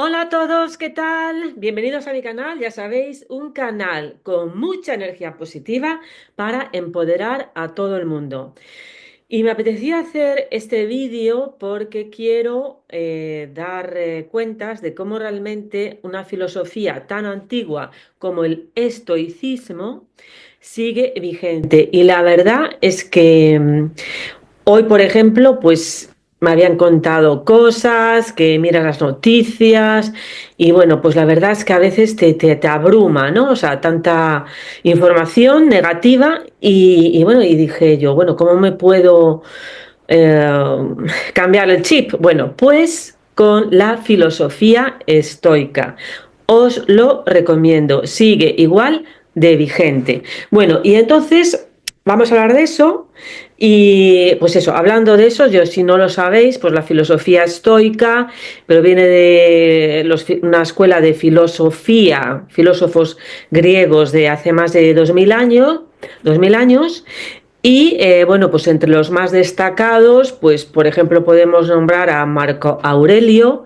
Hola a todos, ¿qué tal? Bienvenidos a mi canal, ya sabéis, un canal con mucha energía positiva para empoderar a todo el mundo. Y me apetecía hacer este vídeo porque quiero dar cuentas de cómo realmente una filosofía tan antigua como el estoicismo sigue vigente. Y la verdad es que hoy, por ejemplo, pues me habían contado cosas, que miras las noticias y bueno, pues la verdad es que a veces te abruma, ¿no? O sea, tanta información negativa y bueno, y dije yo, bueno, ¿cómo me puedo eh, cambiar el chip? Bueno, pues con la filosofía estoica. Os lo recomiendo, sigue igual de vigente. Bueno, y entonces vamos a hablar de eso. Y pues eso, hablando de eso, yo si no lo sabéis, pues la filosofía estoica, pero viene de una escuela de filosofía, filósofos griegos de hace más de 2000 años. Y bueno, pues entre los más destacados, pues por ejemplo podemos nombrar a Marco Aurelio,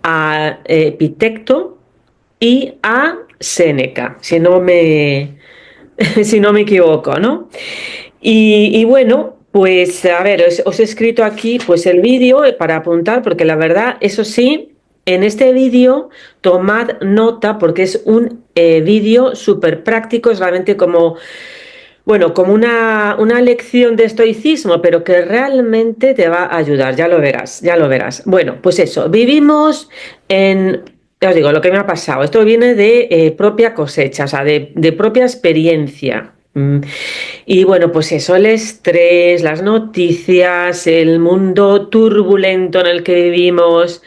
a Epicteto y a Séneca, si no me equivoco, ¿no? Y bueno, pues a ver, os he escrito aquí pues el vídeo para apuntar, porque la verdad, eso sí, en este vídeo tomad nota porque es un vídeo súper práctico, es realmente como, bueno, como una lección de estoicismo, pero que realmente te va a ayudar, ya lo verás, ya lo verás. Bueno, pues eso, vivimos en... Ya os digo, lo que me ha pasado, esto viene de propia cosecha, o sea, de propia experiencia. Y bueno, pues eso, el estrés, las noticias, el mundo turbulento en el que vivimos.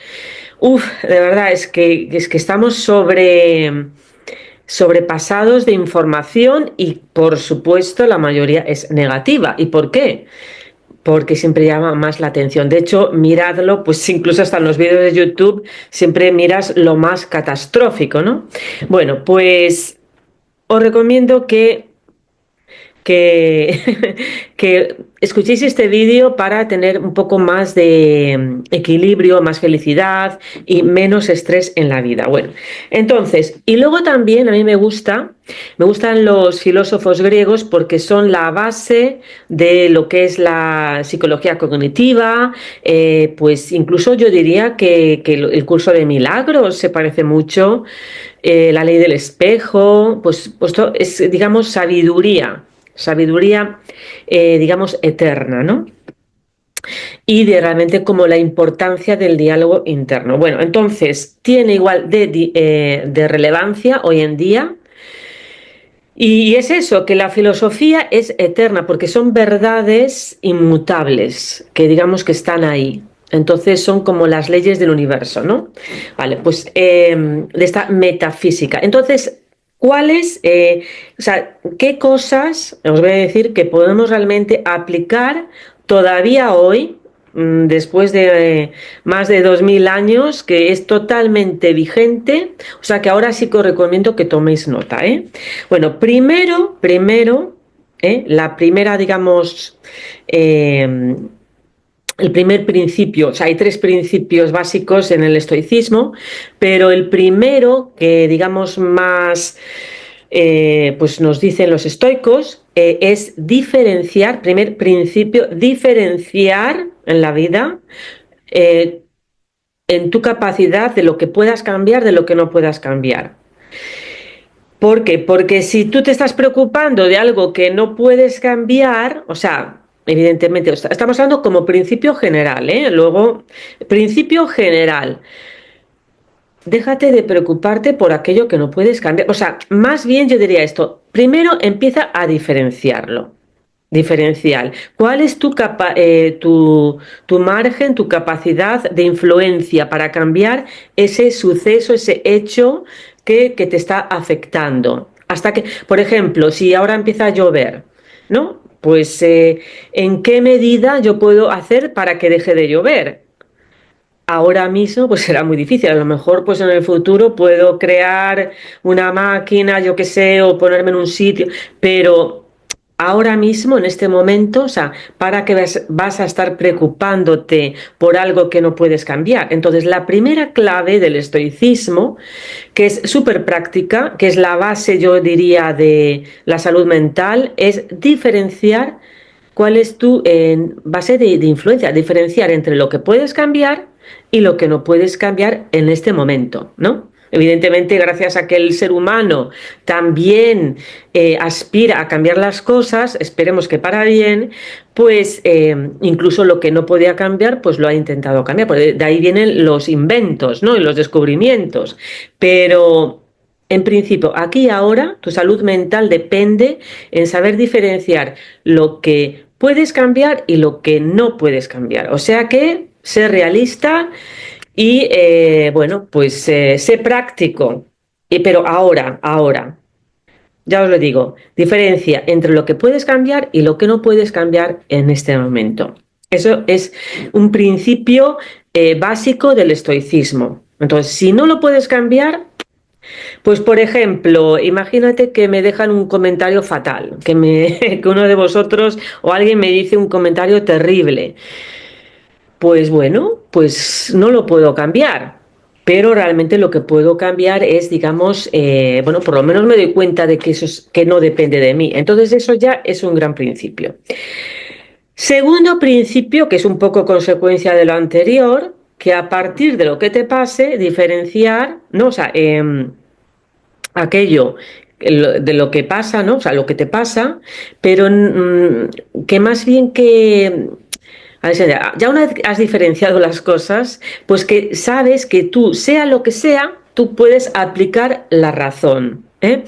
Uf, de verdad, es que estamos sobrepasados de información y por supuesto la mayoría es negativa. ¿Y por qué? Porque siempre llama más la atención. De hecho, miradlo, pues incluso hasta en los vídeos de YouTube siempre miras lo más catastrófico, ¿no? Bueno, pues os recomiendo que, que escuchéis este vídeo para tener un poco más de equilibrio, más felicidad y menos estrés en la vida. Bueno, entonces, y luego también a mí me gustan los filósofos griegos porque son la base de lo que es la psicología cognitiva, pues incluso yo diría que el curso de milagros se parece mucho, la ley del espejo, pues esto es, digamos, sabiduría, digamos, eterna, ¿no? Y de realmente como la importancia del diálogo interno. Bueno, entonces, tiene igual de relevancia hoy en día. Y es eso, que la filosofía es eterna, porque son verdades inmutables, que digamos que están ahí. Entonces son como las leyes del universo, ¿no? Vale, pues de esta metafísica. Entonces, o sea, qué cosas, os voy a decir, que podemos realmente aplicar todavía hoy, después de más de 2000 años, que es totalmente vigente? O sea, que ahora sí que os recomiendo que toméis nota, ¿eh? Bueno, primero, la primera, digamos, eh, el primer principio, o sea, hay tres principios básicos en el estoicismo, pero el primero, que digamos más, pues nos dicen los estoicos, es diferenciar, primer principio, diferenciar en la vida, eh, en tu capacidad de lo que puedas cambiar, de lo que no puedas cambiar. ¿Por qué? Porque si tú te estás preocupando de algo que no puedes cambiar, o sea, evidentemente, estamos hablando como principio general, ¿eh? Luego, principio general, déjate de preocuparte por aquello que no puedes cambiar. O sea, más bien yo diría esto, primero empieza a diferenciarlo. Diferencial. ¿Cuál es tu margen, tu capacidad de influencia para cambiar ese suceso, ese hecho que te está afectando? Hasta que, por ejemplo, si ahora empieza a llover, ¿no? Pues, ¿en qué medida yo puedo hacer para que deje de llover? Ahora mismo pues será muy difícil, a lo mejor pues en el futuro puedo crear una máquina, yo qué sé, o ponerme en un sitio, pero ahora mismo, en este momento, o sea, ¿para qué vas a estar preocupándote por algo que no puedes cambiar? Entonces, la primera clave del estoicismo, que es súper práctica, que es la base, yo diría, de la salud mental, es diferenciar cuál es tu base de influencia, diferenciar entre lo que puedes cambiar y lo que no puedes cambiar en este momento, ¿no? Evidentemente, gracias a que el ser humano también aspira a cambiar las cosas, esperemos que para bien, pues incluso lo que no podía cambiar, pues lo ha intentado cambiar. Porque de ahí vienen los inventos, ¿no? Y los descubrimientos. Pero en principio, aquí y ahora, tu salud mental depende en saber diferenciar lo que puedes cambiar y lo que no puedes cambiar. O sea que ser realista y, bueno, pues sé práctico. Pero ahora, ya os lo digo, diferencia entre lo que puedes cambiar y lo que no puedes cambiar en este momento. Eso es un principio básico del estoicismo. Entonces, si no lo puedes cambiar, pues por ejemplo, imagínate que me dejan un comentario fatal, que uno de vosotros o alguien me dice un comentario terrible. Pues bueno, pues no lo puedo cambiar, pero realmente lo que puedo cambiar es, digamos, bueno, por lo menos me doy cuenta de que que no depende de mí. Entonces eso ya es un gran principio. Segundo principio, que es un poco consecuencia de lo anterior, que a partir de lo que te pase, diferenciar, ¿no? O sea, aquello de lo que pasa, ¿no? O sea, lo que te pasa, pero que más bien que a ver, ya una vez que has diferenciado las cosas, pues que sabes que tú, sea lo que sea, tú puedes aplicar la razón. ¿Eh?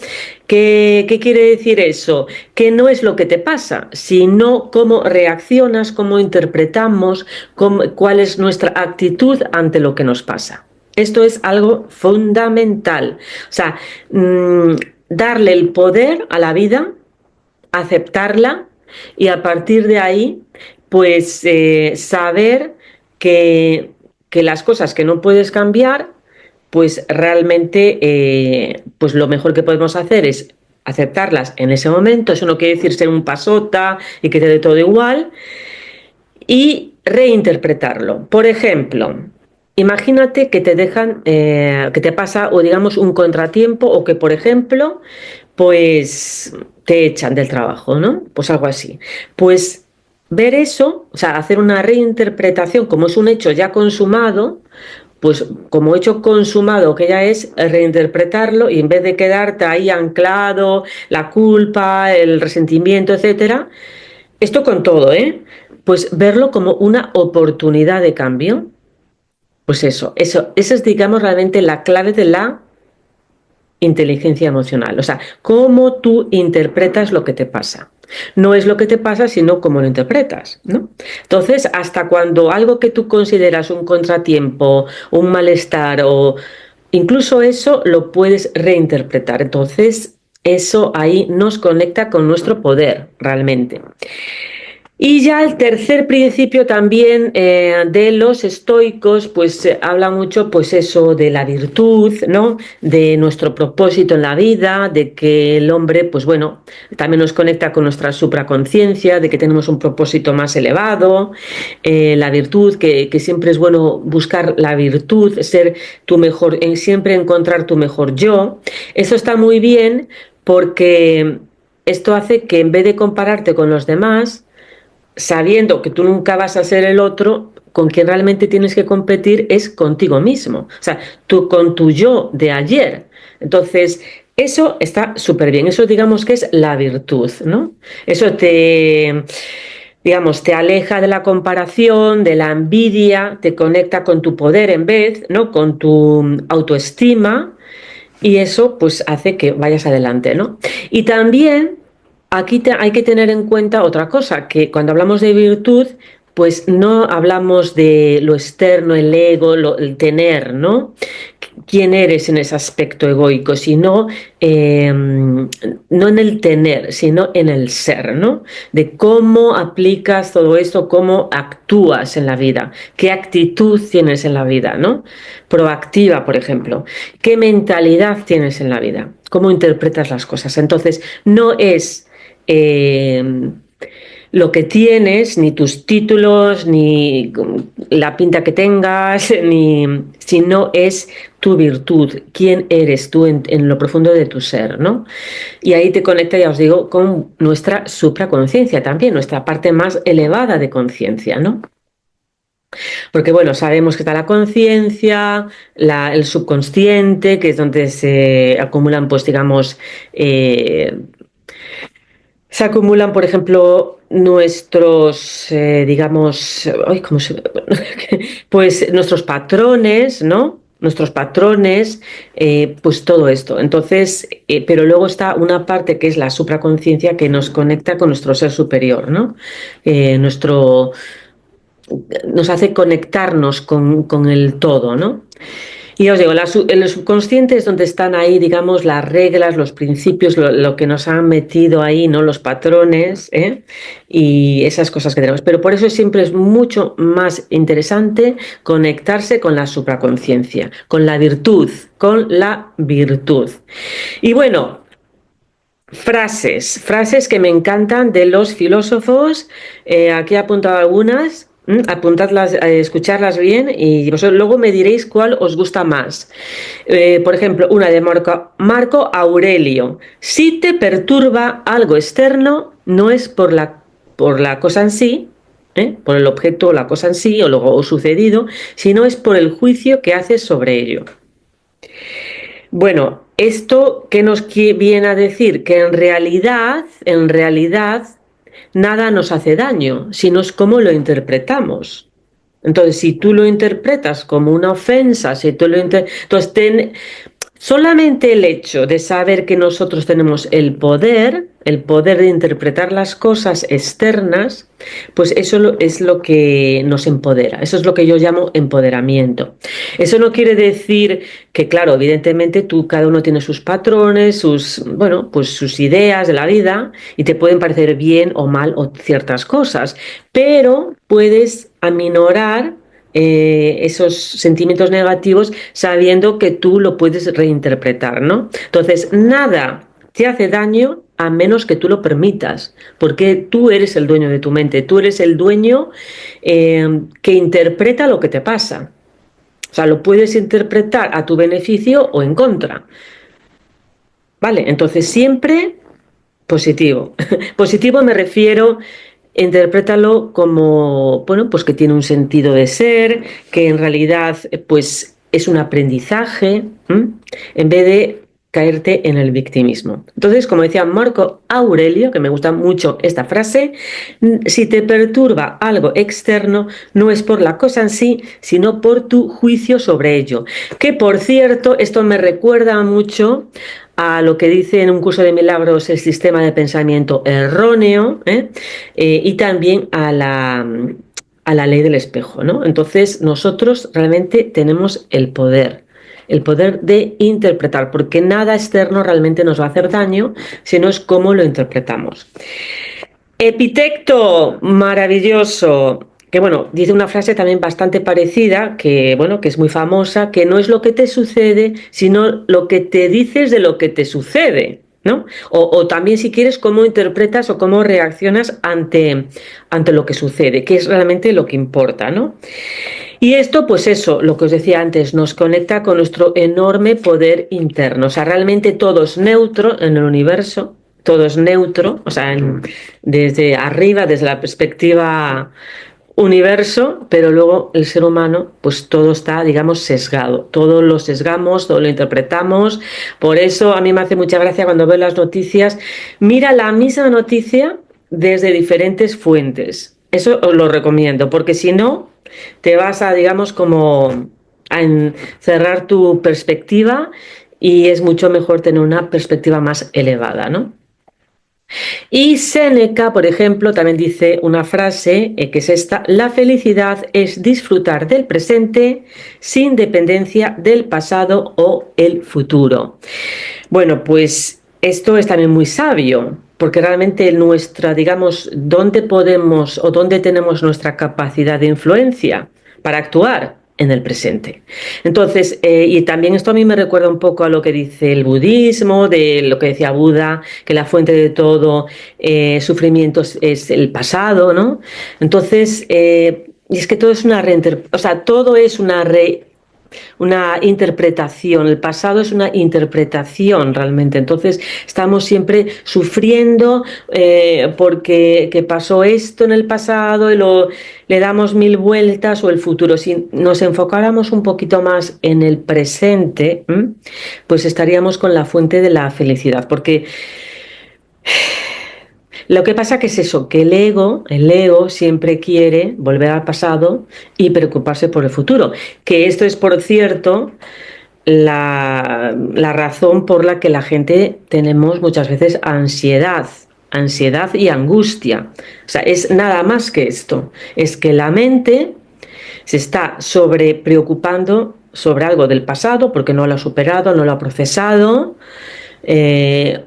¿Qué quiere decir eso? Que no es lo que te pasa, sino cómo reaccionas, cómo interpretamos, cuál es nuestra actitud ante lo que nos pasa. Esto es algo fundamental. O sea, darle el poder a la vida, aceptarla y a partir de ahí, pues saber que las cosas que no puedes cambiar, pues realmente pues lo mejor que podemos hacer es aceptarlas en ese momento. Eso no quiere decir ser un pasota y que te dé todo igual, y reinterpretarlo. Por ejemplo, imagínate que te dejan, que te pasa o digamos un contratiempo o que, por ejemplo, pues te echan del trabajo, ¿no? Pues algo así. Pues ver eso, o sea, hacer una reinterpretación como es un hecho ya consumado, pues como hecho consumado que ya es, reinterpretarlo y en vez de quedarte ahí anclado, la culpa, el resentimiento, etcétera, esto con todo, ¿eh? Pues verlo como una oportunidad de cambio. Pues eso es, digamos, realmente la clave de la inteligencia emocional. O sea, cómo tú interpretas lo que te pasa. No es lo que te pasa, sino cómo lo interpretas, ¿no? Entonces, hasta cuando algo que tú consideras un contratiempo, un malestar o incluso eso lo puedes reinterpretar. Entonces, eso ahí nos conecta con nuestro poder, realmente. Y ya el tercer principio también de los estoicos, pues habla mucho, pues eso, de la virtud, ¿no? De nuestro propósito en la vida, de que el hombre, pues bueno, también nos conecta con nuestra supraconciencia, de que tenemos un propósito más elevado, la virtud, que siempre es bueno buscar la virtud, ser tu mejor, siempre encontrar tu mejor yo. Eso está muy bien porque esto hace que en vez de compararte con los demás, sabiendo que tú nunca vas a ser el otro, con quien realmente tienes que competir es contigo mismo, o sea, tú con tu yo de ayer. Entonces, eso está súper bien, eso digamos que es la virtud, ¿no? Eso digamos, te aleja de la comparación, de la envidia, te conecta con tu poder en vez, ¿no? Con tu autoestima, y eso pues hace que vayas adelante, ¿no? Y también aquí hay que tener en cuenta otra cosa, que cuando hablamos de virtud, pues no hablamos de lo externo, el ego, el tener, ¿no? Quién eres en ese aspecto egoico, sino no en el tener, sino en el ser, ¿no? De cómo aplicas todo esto, cómo actúas en la vida, qué actitud tienes en la vida, ¿no? Proactiva, por ejemplo, qué mentalidad tienes en la vida, cómo interpretas las cosas. Entonces, no es lo que tienes, ni tus títulos, ni la pinta que tengas, sino es tu virtud, quién eres tú en lo profundo de tu ser, ¿no? Y ahí te conecta, ya os digo, con nuestra supraconciencia también, nuestra parte más elevada de conciencia, ¿no? Porque, bueno, sabemos que está la conciencia, el subconsciente, que es donde se acumulan, pues, digamos, se acumulan, por ejemplo, nuestros, digamos, ay, pues nuestros patrones, ¿no? Nuestros patrones, pues todo esto. Entonces, pero luego está una parte que es la supraconciencia que nos conecta con nuestro ser superior, ¿no? Nuestro, nos hace conectarnos con el todo, ¿no? Y os digo, el subconsciente es donde están ahí, digamos, las reglas, los principios, lo que nos han metido ahí, ¿no? Los patrones, ¿eh? Y esas cosas que tenemos. Pero por eso siempre es mucho más interesante conectarse con la supraconciencia, con la virtud, con la virtud. Y bueno, frases que me encantan de los filósofos. Aquí he apuntado algunas. Apuntadlas, escucharlas bien y vosotros luego me diréis cuál os gusta más. Por ejemplo, una de Marco Aurelio. Si te perturba algo externo, no es por la cosa en sí, por el objeto o la cosa en sí o lo sucedido, sino es por el juicio que haces sobre ello. Bueno, ¿esto qué nos viene a decir? Que en realidad, nada nos hace daño, sino es cómo lo interpretamos. Entonces, si tú lo interpretas como una ofensa, si tú entonces solamente el hecho de saber que nosotros tenemos el poder de interpretar las cosas externas, pues eso es lo que nos empodera. Eso es lo que yo llamo empoderamiento. Eso no quiere decir que, claro, evidentemente cada uno tiene sus patrones, pues sus ideas de la vida y te pueden parecer bien o mal o ciertas cosas, pero puedes aminorar esos sentimientos negativos sabiendo que tú lo puedes reinterpretar, ¿no? Entonces, nada te hace daño a menos que tú lo permitas, porque tú eres el dueño de tu mente, tú eres el dueño que interpreta lo que te pasa. O sea, lo puedes interpretar a tu beneficio o en contra. ¿Vale? Entonces, siempre positivo. Positivo me refiero, interprétalo como, bueno, pues que tiene un sentido de ser, que en realidad, pues es un aprendizaje, en vez de caerte en el victimismo. Entonces, como decía Marco Aurelio, que me gusta mucho esta frase, si te perturba algo externo, no es por la cosa en sí, sino por tu juicio sobre ello. Que, por cierto, esto me recuerda mucho a lo que dice en un curso de milagros el sistema de pensamiento erróneo, y también a la ley del espejo, ¿no? Entonces nosotros realmente tenemos el poder de interpretar, porque nada externo realmente nos va a hacer daño, sino es cómo lo interpretamos. Epicteto, maravilloso, que bueno, dice una frase también bastante parecida, que bueno, que es muy famosa, que no es lo que te sucede, sino lo que te dices de lo que te sucede, ¿no? O también, si quieres, cómo interpretas o cómo reaccionas ante lo que sucede, que es realmente lo que importa, ¿no? Y esto, pues eso, lo que os decía antes, nos conecta con nuestro enorme poder interno. O sea, realmente todo es neutro en el universo, todo es neutro, o sea, desde arriba, desde la perspectiva universo, pero luego el ser humano, pues todo está, digamos, sesgado. Todo lo sesgamos, todo lo interpretamos. Por eso a mí me hace mucha gracia cuando veo las noticias. Mira la misma noticia desde diferentes fuentes. Eso os lo recomiendo, porque si no, te vas a, digamos, como a encerrar tu perspectiva y es mucho mejor tener una perspectiva más elevada, ¿no? Y Séneca, por ejemplo, también dice una frase que es esta: la felicidad es disfrutar del presente sin dependencia del pasado o el futuro. Bueno, pues esto es también muy sabio, porque realmente nuestra, digamos, dónde podemos o dónde tenemos nuestra capacidad de influencia para actuar en el presente. Entonces, y también esto a mí me recuerda un poco a lo que dice el budismo, de lo que decía Buda, que la fuente de todo sufrimiento es el pasado, ¿no? Entonces, y es que todo es una reinterpretación, o sea, todo es una interpretación, el pasado es una interpretación realmente, entonces estamos siempre sufriendo porque que pasó esto en el pasado y le damos mil vueltas, o el futuro. Si nos enfocáramos un poquito más en el presente, pues estaríamos con la fuente de la felicidad, porque lo que pasa que es eso, que el ego siempre quiere volver al pasado y preocuparse por el futuro. Que esto es, por cierto, la razón por la que la gente tenemos muchas veces ansiedad y angustia. O sea, es nada más que esto. Es que la mente se está sobre preocupando sobre algo del pasado porque no lo ha superado, no lo ha procesado,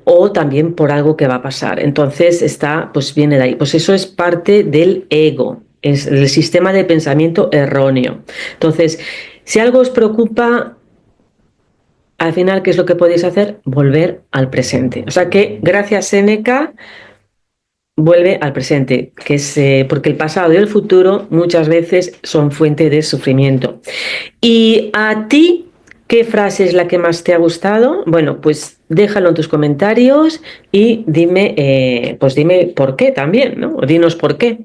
o también por algo que va a pasar. Entonces pues viene de ahí. Pues eso es parte del ego, es el sistema de pensamiento erróneo. Entonces, si algo os preocupa, al final, ¿qué es lo que podéis hacer? Volver al presente. O sea que, gracias Séneca, vuelve al presente, que es porque el pasado y el futuro muchas veces son fuente de sufrimiento. ¿Y a ti qué frase es la que más te ha gustado? Bueno, pues déjalo en tus comentarios y pues dime por qué también, ¿no? O dinos por qué.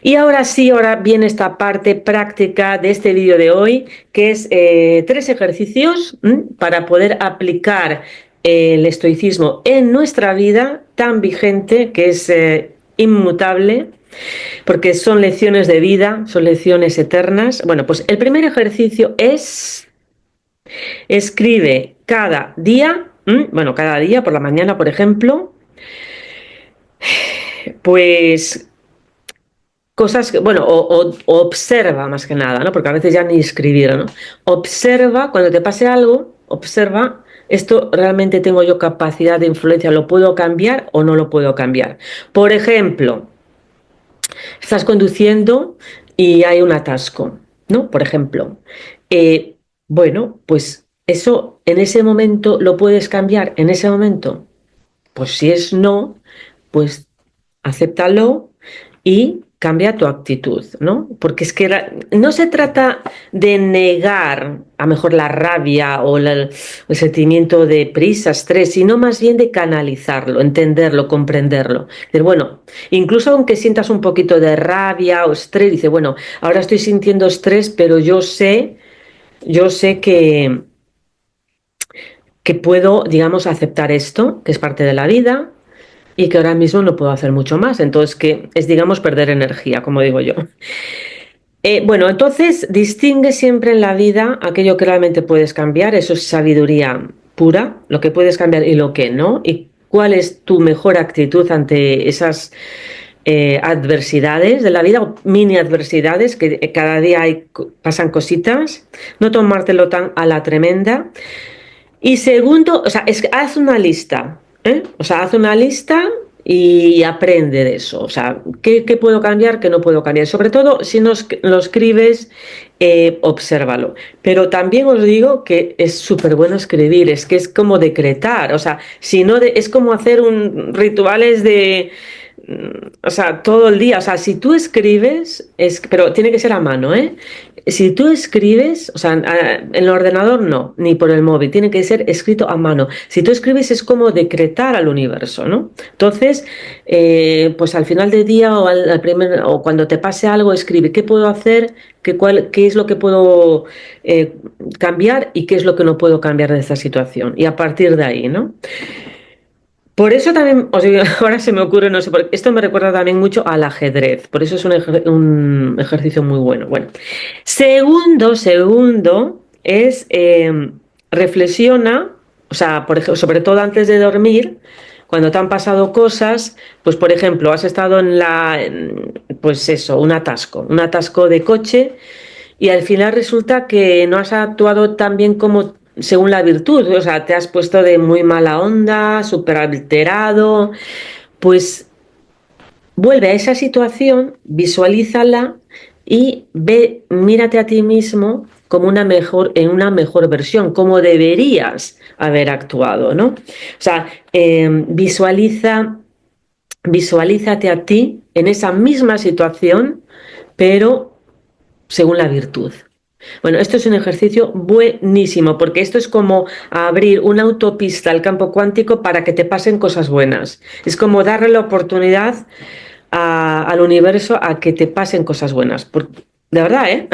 Y ahora sí, ahora viene esta parte práctica de este vídeo de hoy, que es 3 ejercicios para poder aplicar el estoicismo en nuestra vida tan vigente, que es inmutable, porque son lecciones de vida, son lecciones eternas. Bueno, pues el primer ejercicio es: escribe cada día, bueno, cada día por la mañana, por ejemplo, pues cosas que, bueno, o observa más que nada, ¿no? Porque a veces ya ni escribir, ¿no? Observa, cuando te pase algo, observa, esto realmente tengo yo capacidad de influencia, ¿lo puedo cambiar o no lo puedo cambiar? Por ejemplo, estás conduciendo y hay un atasco, ¿no? Por ejemplo, bueno, pues eso en ese momento lo puedes cambiar, en ese momento. Pues si es no, pues acéptalo y cambia tu actitud, ¿no? Porque es que no se trata de negar a lo mejor la rabia o el sentimiento de prisa, estrés, sino más bien de canalizarlo, entenderlo, comprenderlo. Decir, bueno, incluso aunque sientas un poquito de rabia o estrés, dice, bueno, ahora estoy sintiendo estrés, pero yo sé que puedo, digamos, aceptar esto, que es parte de la vida, y que ahora mismo no puedo hacer mucho más. Entonces, que es, digamos, perder energía, como digo yo. Bueno, entonces distingue siempre en la vida aquello que realmente puedes cambiar, eso es sabiduría pura, lo que puedes cambiar y lo que no, y cuál es tu mejor actitud ante esas adversidades de la vida, o mini adversidades, que cada día pasan cositas, no tomártelo tan a la tremenda. Y segundo, o sea, haz una lista, ¿eh? O sea, haz una lista y aprende de eso. O sea, ¿qué puedo cambiar, qué no puedo cambiar? Sobre todo, si lo escribes, obsérvalo. Pero también os digo que es súper bueno escribir, es que es como decretar. O sea, si no, es como hacer rituales o sea, todo el día. O sea, si tú escribes, pero tiene que ser a mano, ¿eh? Si tú escribes, o sea, en el ordenador no, ni por el móvil, tiene que ser escrito a mano. Si tú escribes es como decretar al universo, ¿no? Entonces, pues al final del día o cuando te pase algo, escribe qué puedo hacer, qué es lo que puedo cambiar y qué es lo que no puedo cambiar de esta situación. Y a partir de ahí, ¿no? Por eso también, os digo, ahora se me ocurre, no sé, porque esto me recuerda también mucho al ajedrez, por eso es un ejercicio muy bueno. Bueno, segundo es reflexiona, o sea, por ejemplo, sobre todo antes de dormir, cuando te han pasado cosas, pues por ejemplo, has estado pues eso, un atasco de coche, y al final resulta que no has actuado tan bien como según la virtud, o sea, te has puesto de muy mala onda, súper alterado, pues vuelve a esa situación, visualízala y mírate a ti mismo como en una mejor versión, como deberías haber actuado, ¿no? O sea, visualízate a ti en esa misma situación, pero según la virtud. Bueno, esto es un ejercicio buenísimo porque esto es como abrir una autopista al campo cuántico para que te pasen cosas buenas. Es como darle la oportunidad al universo a que te pasen cosas buenas. De verdad, ¿eh?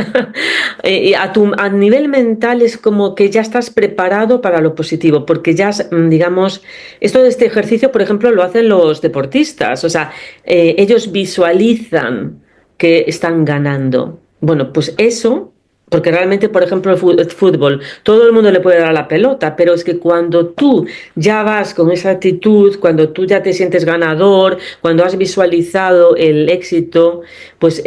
Y a nivel mental es como que ya estás preparado para lo positivo, porque ya, digamos, esto de este ejercicio, por ejemplo, lo hacen los deportistas, o sea, ellos visualizan que están ganando. Bueno, pues eso, porque realmente, por ejemplo, el fútbol, todo el mundo le puede dar a la pelota, pero es que cuando tú ya vas con esa actitud, cuando tú ya te sientes ganador, cuando has visualizado el éxito, pues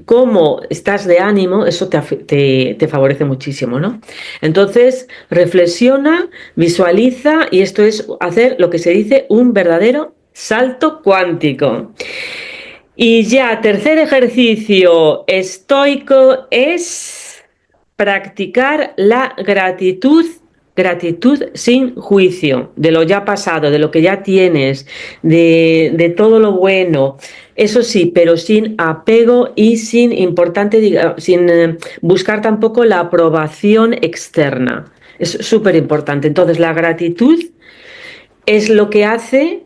cómo estás de ánimo, eso te favorece muchísimo, ¿no? Entonces, reflexiona, visualiza, y esto es hacer lo que se dice un verdadero salto cuántico. Y ya, tercer ejercicio estoico es practicar la gratitud sin juicio, de lo ya pasado, de lo que ya tienes, de todo lo bueno. Eso sí, pero sin apego y sin buscar tampoco la aprobación externa. Es súper importante. Entonces, la gratitud es lo que hace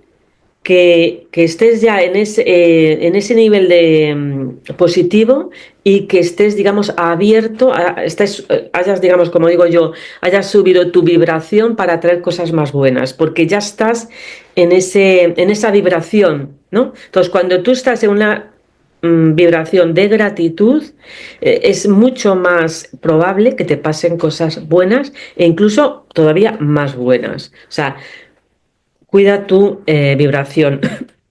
que estés ya en ese nivel de positivo y que estés, digamos, abierto, hayas, digamos, como digo yo, hayas subido tu vibración para atraer cosas más buenas, porque ya estás en esa vibración, ¿no? Entonces, cuando tú estás en una vibración de gratitud, es mucho más probable que te pasen cosas buenas e incluso todavía más buenas. O sea, cuida tu vibración.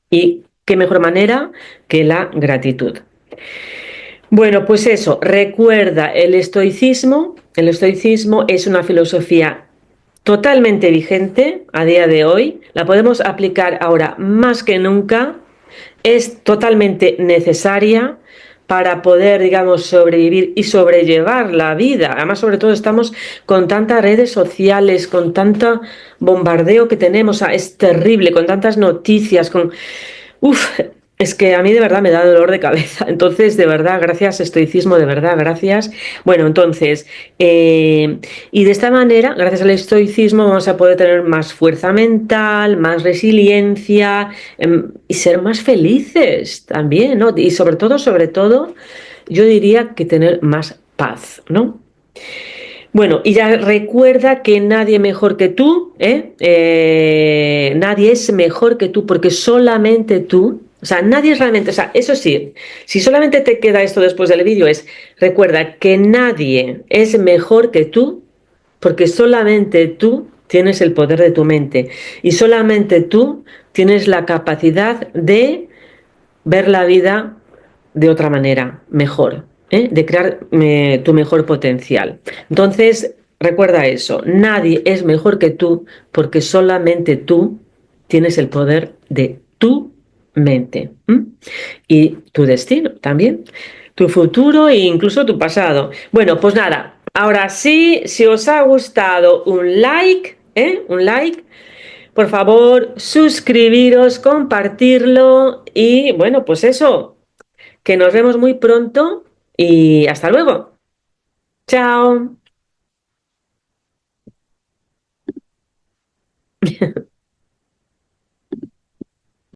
Y qué mejor manera que la gratitud. Bueno, pues eso, recuerda el estoicismo. El estoicismo es una filosofía totalmente vigente a día de hoy. La podemos aplicar ahora más que nunca. Es totalmente necesaria para poder, digamos, sobrevivir y sobrellevar la vida. Además, sobre todo, estamos con tantas redes sociales, con tanto bombardeo que tenemos, es terrible, con tantas noticias, Uf, es que a mí de verdad me da dolor de cabeza. Entonces, de verdad, gracias, estoicismo, de verdad, gracias. Bueno, entonces, y de esta manera, gracias al estoicismo, vamos a poder tener más fuerza mental, más resiliencia, y ser más felices también, ¿no? Y sobre todo, yo diría que tener más paz, ¿no? Bueno, y ya recuerda que nadie mejor que tú, nadie es mejor que tú, porque solamente tú, o sea, nadie es realmente, o sea, eso sí, si solamente te queda esto después del vídeo, recuerda que nadie es mejor que tú, porque solamente tú tienes el poder de tu mente y solamente tú tienes la capacidad de ver la vida de otra manera, mejor, de crear tu mejor potencial. Entonces, recuerda eso, nadie es mejor que tú porque solamente tú tienes el poder de tu mente y tu destino también, tu futuro e incluso tu pasado. Bueno, pues nada, ahora sí, si os ha gustado un like, un like, por favor, suscribiros, compartirlo y bueno, pues eso, que nos vemos muy pronto y hasta luego. Chao.